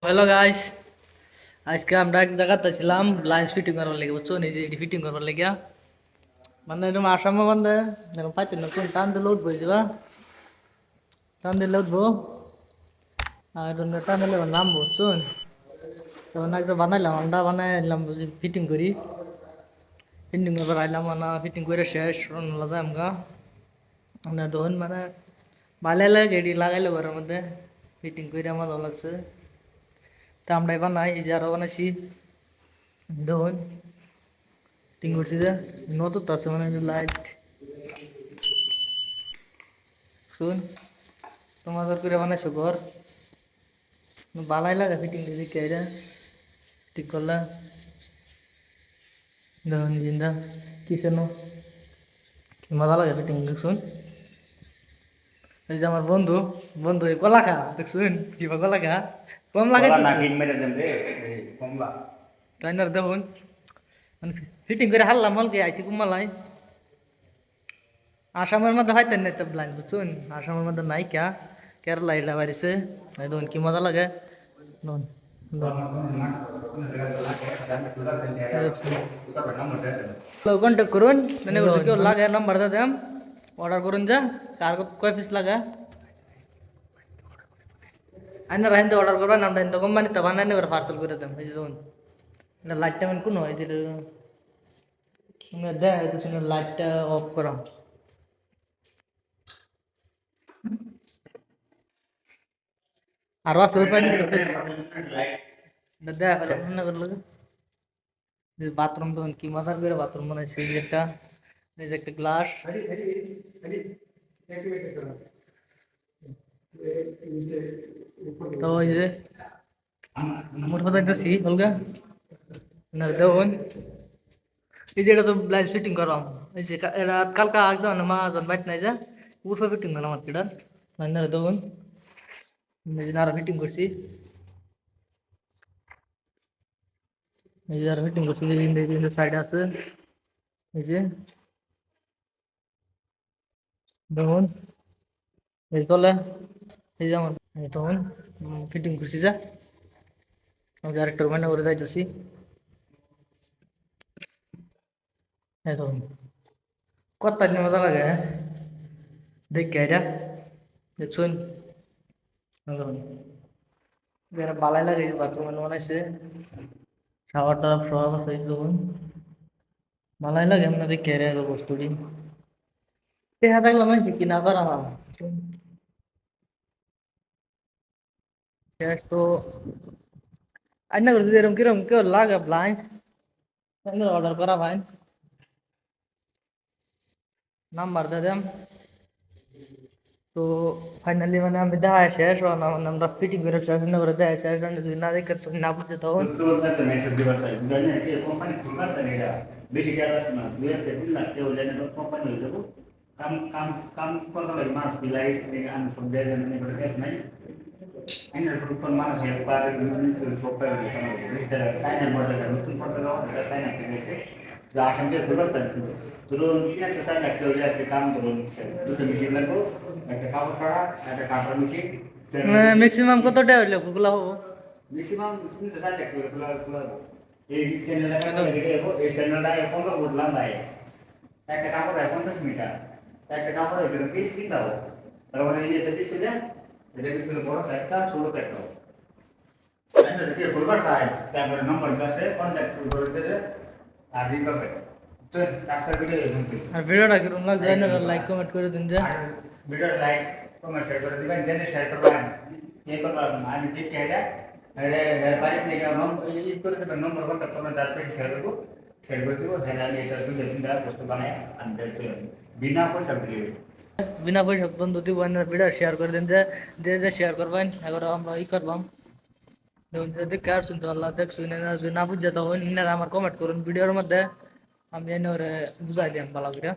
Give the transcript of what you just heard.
Hello guys, আজকে আমরা এক জায়গাতে ছিলাম ব্লাইন্ড ফিটিং করার লেগে, বুঝছো? নিজে এটি ফিটিং করার লেগে মানে এরকম আসামে মানে এরকম পাইতেন না, কোন টান দিলে উঠবো যাবা, টান দিলে উঠবো আর টান দিলে নামবো, বুঝছো? তখন একটা বানাইলাম, আমরা বানাইলাম বুঝি ফিটিং করি, ফিটিং করবার আইলাম মানে ফিটিং করে শেষ রওনা যায় আমগা মানে তখন মানে ভালো লাগে এটি লাগাইলো ঘরের মধ্যে ফিটিং করে আমার ভালো লাগছে। তা আমরা বানাই এই যে আরো বানাইছি দেখুন ফিটিং করছি যে নতুন তো আছে মানে লাইট শুন তোমাদের করে বানাইছো ঘর ভালাই লাগে ফিটিং দিদি কেরা ঠিক করলা দেখুন জিন্দা কিসেন কি মজা লাগে ফিটিং দেখছুন। এই যে আমার বন্ধু বন্ধু এই কলা খা দেখছুন কিবা কলা খা কম গলা লাগাইতেছে নাকিন মেরে দেন রে কমলা তাই না দেখুন মানে ফিটিং করে হারলাম হলকে আইছি কুমালাই আসামের মধ্যে হয়তো নাই তো ব্লাইন্ড বুঝছুন আসামের মধ্যে নাই কে কেরালা এটা বাড়িছে দেখুন কি মজা লাগে দেখুন কন্ট্যাক্ট করুন মানে কেউ লাগে নাম্বার দাম অর্ডার করুন যা কার কয় পিস লাগা আইনা রাইনতে অর্ডার করবেন আমরা ইন্দো কোম্পানিতে বানাই করে পার্সেল করে দেন এই যে এটা লাইটটা মানে কোন হয় যে দেয় তো শুনে লাইটটা অফ করা আরো আছে ওর পাইনি করতেছি এটা দেয় ফেলে মনে করলো বাথরুম তো কি মজার করে বাথরুম বানাইছে এই যে একটা গ্লাস তো ওই যে মোট কথা দিতেছি অলগা না দেখুন এই যে এটা তো ব্লাইন্ড ফিটিং করাম এই যে এটা কালকা একদম মা জন বাইট নাই যা উর্ফে ফিটিং করলাম আর কিটা না দেখুন এই যে আরো ফিটিং করছি এই যে আরো ফিটিং করছি এই যে সাইডে আছে এই যে দেখুন এই তলে এই যে আমার এই তখন ফিটিং করছি যা আমি আরেকটা রুমাইনা করে যাইতেছি এই তখন কত নিয়ে মজা লাগে দেখে এটা দেখছুন এরা বালাই লাগে বাথরুমে বানাইছে শাওয়ার টাওয়ার সব আছে দেখুন বালাই লাগে এমনি দেখে রে বস্তুটি দেখা থাকলাম কিনা করা শেষ তো আইনা করে যদি এরকম কিরকম কেউ লাগে ব্লাইন্ড অর্ডার করা ভাই নাম্বার দিয়ে দেন তো ফাইনালি মানে আমি দেখা শেষ না মানে আমরা ফিটিং করে শেষ না করে দেখা শেষ যদি না দেখে তুমি না বুঝতে তখন তো তো মেসেজ দিবার চাই জানি কি কোম্পানি খুলবার জানি এটা বেশি গেল না 2-3 লাখ টাকা হলে না কোম্পানি হয়ে যাব কাম কাম কাম করার লাগে মাস বিলাই আমি সব দেয় জানি করে কেস নাই আইনা শুরু কোন মানুষ হেল্প করে মিনিস্টার সফটওয়্যার দিয়ে কাম করে রিস্টার সাইনার বর্ডার নতুন পড়তে দাও এটা সাইন করতে গেছে যা আসামকে খুলবার চাই ধরুন 3-4 লাখ টাকা হলে একটা কাম ধরুন দুটো মেশিন লাগবে একটা কাপড় কাটা একটা কাটার মেশিন ম্যাক্সিমাম কত টাকা হইলে ওগুলো হবো ম্যাক্সিমাম 3-4 লাখ টাকা এই চ্যানেলটা এই চ্যানেলটা এখন তো বললাম ভাই একটা কাপড় 50 মিটার একটা কাপড় এর পিস কি দাও তার মানে এই যে পিস আছে এটা পিস বড় একটা ছোট একটা আমি দেখে ফুলবার চাই তারপরে নম্বর আছে কন্টাক্ট করে দিলে আর ই করবে তো কাজটা ভিডিও দেখুন আর ভিডিওটা কিরকম লাগছে জানেন লাইক কমেন্ট করে দিন যে ভিডিও লাইক কমেন্ট শেয়ার করে দিবেন জেনে শেয়ার করবেন এই করবেন আমি দেখতে হেরা আরে বাইক নিয়ে নম্বর ই করে দেবেন নম্বর কন্টাক্ট করবেন তারপরে শেয়ার করে দেবো হেরা আমি এটা দুটো তিনটা বস্তু বানাই আমি দেখতে বিনা পয়সা দিলে বিনা পয়সা বন্ধু দিব ভিডিও শেয়ার করে দিন যে শেয়ার করবেন এবার আমরা ই করবাম দেখে আর শুনতে পারলাম দেখ শুনে না বুঝতে তখন আমার কমেন্ট করুন ভিডিওর মধ্যে আমি এনে বুঝাই দিলাম ভালো করে।